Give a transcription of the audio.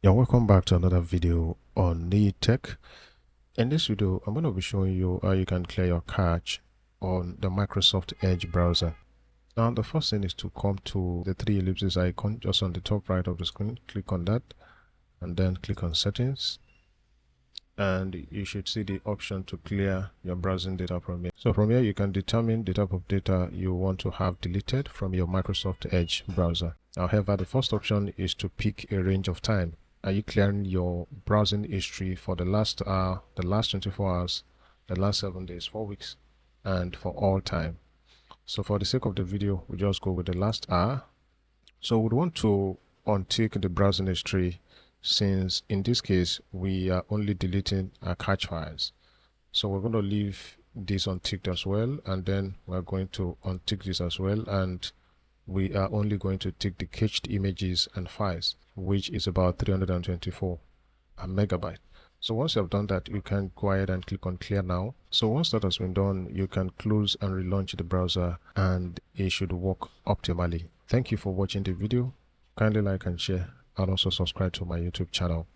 Yeah, welcome back to another video on Need Tech. In this video, I'm going to be showing you how you can clear your cache on the Microsoft Edge browser. Now, the first thing is to come to the three ellipses icon just on the top right of the screen. Click on that and then click on Settings. And you should see the option to clear your browsing data from here. So from here, you can determine the type of data you want to have deleted from your Microsoft Edge browser. However, the first option is to pick a range of time. Are you clearing your browsing history for the last hour, the last 24 hours, the last 7 days, 4 weeks, and for all time? So for the sake of the video, we just go with the last hour. So we'd want to untick the browsing history, since in this case, we are only deleting our cache files. So we're going to leave this unticked as well, and then we're going to untick this as well, and we are only going to tick the cached images and files, which is about 324 megabyte. So once you have done that, you can go ahead and click on clear now. So once that has been done, you can close and relaunch the browser and it should work optimally. Thank you for watching the video. Kindly like and share, and also subscribe to my YouTube channel.